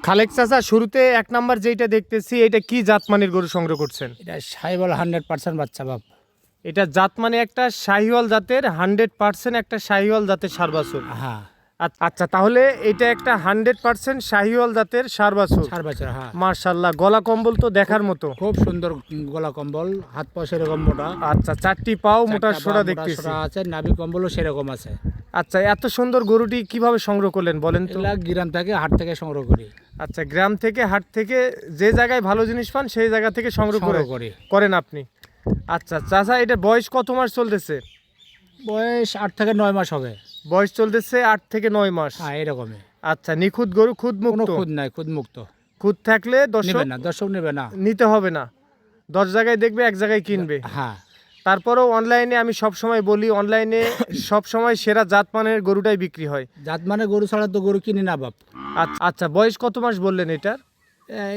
খালেক চাচা, শুরুতে এক নাম্বার যেটা দেখতেছি, এটা কি জাতমানের গরু সংগ্রহ করছেন? এটা সাইবল 100% বাচ্চা বাপ। এটা জাত মানে একটা শাহিওয়াল জাতের 100% একটা শাহিওয়াল জাতের ষাঁড় বাছুর। হ্যাঁ, আচ্ছা, তাহলে এটা একটা 100% শাহিওয়াল জাতের ষাঁড় বাছুর। 4 বছর। হ্যাঁ, মার্শাল্লাহ, গলা কম্বল তো দেখার মতো। খুব সুন্দর গলা কম্বল, হাত পা সেরকম মোটা। আচ্ছা, চারটি পাও মোটা চারটা সোটা পা মোটা দেখতেছি। সোটা আছে, নাভি কম্বলও সেরকম আছে। আচ্ছা, এত সুন্দর গরুটি কিভাবে সংগ্রহ করলেন বলেন তো? এগুলা গ্রাম থেকে হাট থেকে সংগ্রহ করি। আচ্ছা, গ্রাম থেকে হাট থেকে যে জায়গায় ভালো জিনিস পান সেই জায়গা থেকে সংগ্রহ করি। করেন আপনি। আচ্ছা চাচা, এটা বয়স কত মাস চলতেছে? বয়স 8 থেকে 9 মাস হবে। বয়স চলতেছে 8 থেকে 9 মাস। হ্যাঁ, এরকমই। আচ্ছা, নিখুঁত গরু, খুদ কোনো মুক্ত? খুদ নাই, খুদ মুক্ত। খুদ থাকলে নেবে না, দর্শক নেবে না। নিতে হবে না। 10 জায়গায় দেখবে, এক জায়গায় কিনবে। হ্যাঁ, তারপরেও অনলাইনে আমি সব সময় বলি, অনলাইনে সব সময় সেরা জাতমানের গরুটাই বিক্রি হয়। জাত মানে গরু ছাড়া তো গরু কিনি না বাপ। আচ্ছা, বয়স কত মাস বললেন এটার?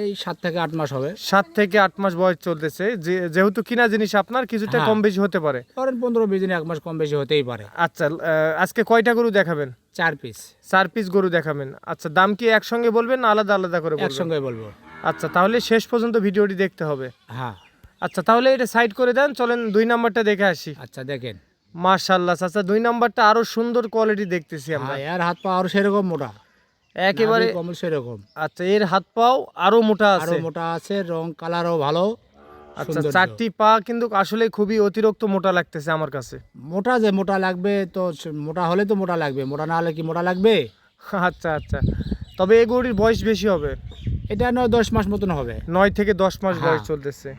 এই 7 থেকে 8 মাস হবে। 7 থেকে 8 মাস বয়স চলতেছে। যেহেতু কিনা জিনিস আপনার, কিছুটা হ্যাঁ। কম বেশি হতে পারে। ধরেন 15-20 দিন, 1 মাস কম বেশি হতেই পারে। আচ্ছা, আজকে কয়টা গরু দেখাবেন? 4 পিস 4 পিস গরু দেখাবেন। আচ্ছা, দাম কি একসঙ্গে বলবেন না আলাদা আলাদা করে বলবেন? একসঙ্গে বলবো। আচ্ছা, তাহলে শেষ পর্যন্ত ভিডিওটি দেখতে হবে। হ্যাঁ, আচ্ছা, তাহলে এটা সাইড করে দেন, চলেন 2 নাম্বারটা দেখে আসি। আচ্ছা দেখেন। মাশাআল্লাহ চাচা, 2 নাম্বারটা আরো সুন্দর কোয়ালিটি দেখতেছি আমরা। হ্যাঁ, এর হাত পা আরো সেরকম মোটা, একেবারে। নাভি কম্বল সেরকম আচ্ছা, এর হাত পাও আরো মোটা আরো আছে। মোটা আছে, রং কালারও ভালো। আচ্ছা, সৌন্দর্য। 4টি পা কিন্তু আসলে খুবই অতিরিক্ত মোটা লাগতেছে আমার কাছে। মোটা যে মোটা লাগবে তো, মোটা হলে তো মোটা লাগবে, মোটা না হলে কি মোটা লাগবে? আচ্ছা আচ্ছা, তবে এই গরুটির বয়স বেশি হবে। এটা নয় 10 মাস মতন হবে। 9 থেকে 10 মাস হ্যাঁ। বয়স চলতেছে।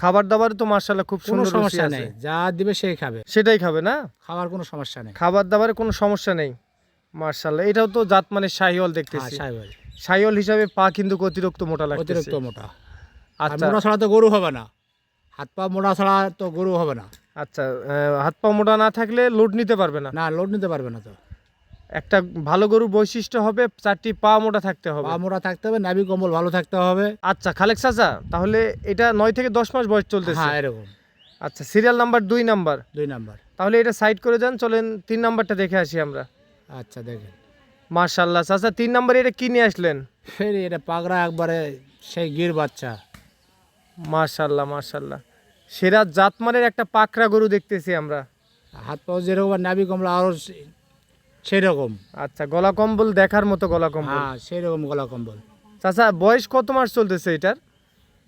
খাবার দাবার তো মাশাআল্লাহ খুব কোনো সুন্দর রুচি সমস্যা আছে। নেই, যা দিবে সেই খাবে। সেটাই খাবে না? খাওয়ার কোনো সমস্যা নেই। খাবার দাবারে কোনো সমস্যা নেই। মাশাআল্লাহ, এটাও তো জাত মানে শাহিওয়াল হ্যাঁ, দেখতেছি। সাইওয়াল শাহিওয়াল হিসাবে পা কিন্তু অতিরিক্ত মোটা লাগতেছে। অতিরিক্ত মোটা। আর আচ্ছা মোটা ছাড়া তো গরু হবে না, হাত পা মোটা ছাড়া তো গরু হবে না। আচ্ছা, হাত পা মোটা না থাকলে লোড নিতে পারবে না। না, লোড নিতে পারবে না তো। একটা ভালো গরুর বৈশিষ্ট্য হবে 4টি পা মোটা থাকতে হবে। পা মোটা থাকতে হবে, নাভি কম্বল ভালো থাকতে হবে। আচ্ছা খালেক চাচা, তাহলে এটা 9 থেকে 10 মাস বয়স চলতেছে। হ্যাঁ, এরকম। আচ্ছা, সিরিয়াল নাম্বার 2 নাম্বার। 2 নাম্বার। তাহলে এটা সাইড করে দেন, চলেন 3 নাম্বারটা দেখে আসি আমরা। আচ্ছা দেখেন। মাশাআল্লাহ চাচা, 3 নাম্বারে এটা কি নিয়ে আসলেন? ফের এটা পাগড়া একবারে সেই গির বাচ্চা। মাশাআল্লাহ মাশাআল্লাহ, সেরা জাতমানের একটা পাকড়া গরু দেখতেছি আমরা। হাত পা যেরকম, আর নাভি কম্বল আরও সেরকম। আচ্ছা, গলা কম্বল দেখার মতো গলা কম্বল। হ্যাঁ, সেরকম গলা কম্বল। চাচা, বয়স কত মাস চলতেছে এটার?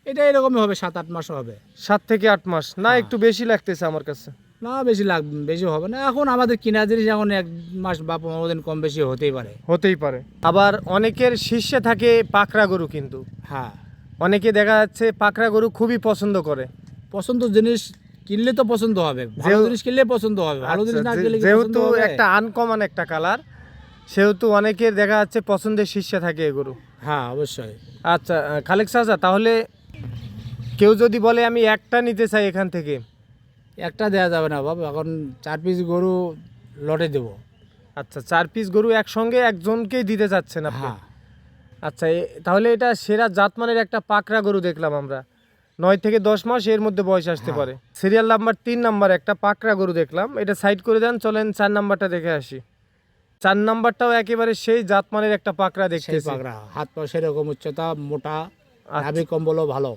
এটা এরকমই হবে, 7-8 মাস হবে। 7 থেকে 8 মাস না? হ্যাঁ। একটু বেশি লাগতেছে আমার কাছে। না, বেশি বেশি হবে না। এখন আমাদের কিনা জিনিস, এখন 1 মাস বা 15 দিন কম বেশি হতেই পারে। হতেই পারে। আবার অনেকের শীর্ষে থাকে পাকড়া গরু, কিন্তু হ্যাঁ, অনেকে দেখা যাচ্ছে পাকড়া গরু খুবই পছন্দ করে। পছন্দ জিনিস কিনলে তো পছন্দ হবে, ভালো জিনিস কিনলে পছন্দ হবে, ভালো জিনিস না আচ্ছা, কিনলে কি পছন্দ যেহেতু হবে? একটা আনকমন একটা কালার, সেহেতু অনেকের দেখা যাচ্ছে পছন্দের শীর্ষে থাকে এই গরু। হ্যাঁ, অবশ্যই। আচ্ছা খালেক চাচা, তাহলে কেউ যদি বলে আমি একটা নিতে চাই এখান থেকে? একটা দেওয়া যাবে না বাবা, এখন 4 পিস গরু লটে দেবো। আচ্ছা, 4 পিস গরু একসঙ্গে একজনকেই দিতে চাচ্ছেন আপনি? হ্যাঁ, আচ্ছা, তাহলে এটা সেরা জাতমানের একটা পাকড়া গরু দেখলাম আমরা। 9 থেকে 10 মাস এর মধ্যে বয়স আসতে হ্যাঁ। পারে। সিরিয়াল নাম্বার 3 নাম্বার একটা পাকড়া গরু দেখলাম, এটা সাইড করে দেন, চলেন 4 নাম্বারটা দেখে আসি। 4 নাম্বারটাও একেবারে সেই জাতমানের একটা পাকড়া সেই দেখতেছি। পাগড়া, হাত পা সেরকম উচ্চতা, মোটা, আচ্ছা। নাভি কম্বলও ভালো।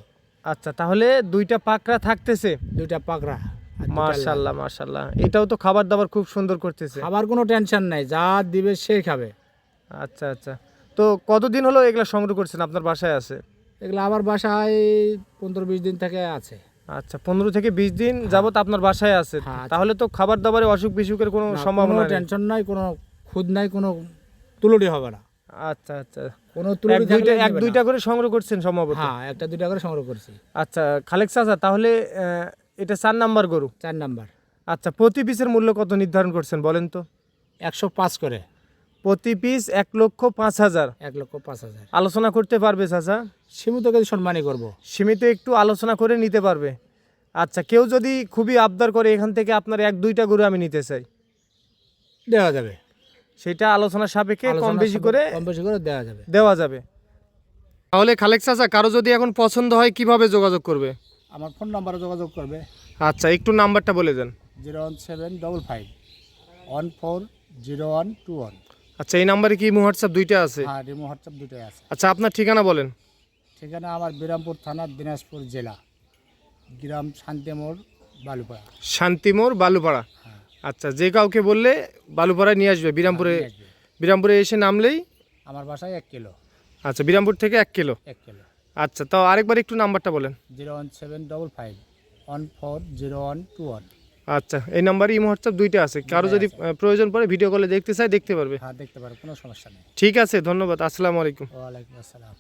আচ্ছা, তাহলে 2টা পাকড়া থাকতেছে। 2টা পাগড়া। আর 2টা লাল। মাশাআল্লাহ মাশাআল্লাহ, এটাও তো খাবার দাবার খুব সুন্দর করতেছে। খাবার কোনো টেনশন নাই, যা দিবে সেই খাবে। আচ্ছা আচ্ছা, তো কতদিন হলো এগুলা সংগ্রহ করছেন, আপনার বাসায় আছে? এগুলো আমার বাসায় 15-20 দিন থেকে আছে। আচ্ছা, 15 থেকে 20 দিন যাবত আপনার বাসায় আছে। হ্যাঁ, আছে। তাহলে তো খাবার দাবারে অসুখ বিসুখের কোনো না, সম্ভাবনা কোনো নেই। টেনশন নাই, কোনো খুদ নাই, কোনো তুলুটি হবে না। আচ্ছা আচ্ছা, কোনো তুলুটি থাকলে এক নেবে দুইটা না। করে সংগ্রহ করছেন সম্ভবত? হ্যাঁ, 1-2টা করে সংগ্রহ করছি। আচ্ছা খালেক চাচা, তাহলে এটা 4 নাম্বার গরু। 4 নাম্বার। আচ্ছা, প্রতি পিসের মূল্য কত নির্ধারণ করছেন বলেন তো? 105 করে। প্রতি পিস 1,05,000। 1,05,000। আলোচনা করতে পারবে চাচা? সীমিত কিছু সম্মানই করবো। সীমিত একটু আলোচনা করে নিতে পারবে? আচ্ছা, কেউ যদি খুবই আবদার করে এখান থেকে আপনার 1-2টা গরু আমি নিতে চাই, দেওয়া যাবে। সেটা আলোচনা সাপেক্ষে কম আলোচনা বেশি করে কম বেশি করে দেওয়া যাবে। দেওয়া যাবে। তাহলে খালেক চাচা, কারো যদি এখন পছন্দ হয় কিভাবে যোগাযোগ করবে? আমার ফোন নাম্বারে যোগাযোগ করবে। আচ্ছা, একটু নাম্বারটা বলে দেন। 01755 140121। আচ্ছা, এই নাম্বারে কি হোয়াটসঅ্যাপ দুইটা আছে? হ্যাঁ, রিমো হোয়াটসঅ্যাপ দুটোই আছে। আচ্ছা, আপনার ঠিকানা বলেন। ঠিকানা আমার বিরামপুর থানা, দিনাজপুর জেলা, গ্রাম শান্তিমোড়, বালুপাড়া। শান্তিমোড়, বালুপাড়া। হ্যাঁ, আচ্ছা, যে কাউকে বললে বালুপাড়ায় নিয়ে আসবে, বিরামপুরে। নিয়ে আসবে। বিরামপুরে এসে নামলেই। আমার বাসায় 1 কিলো। আচ্ছা, বিরামপুর থেকে 1 কিলো। 1 কিলো। আচ্ছা, তো আরেকবার একটু নাম্বারটা বলেন। 01755 140121। আচ্ছা, এই নাম্বারে ইমো হোয়াটসঅ্যাপ দুইটা আছে, কারো যদি প্রয়োজন পড়ে ভিডিও কলে দেখতে চায় দেখতে পারবে। হ্যাঁ, দেখতে পারো, কোনো সমস্যা নেই। ঠিক আছে, ধন্যবাদ। আসসালামু আলাইকুম। ওয়ালাইকুম আসসালাম।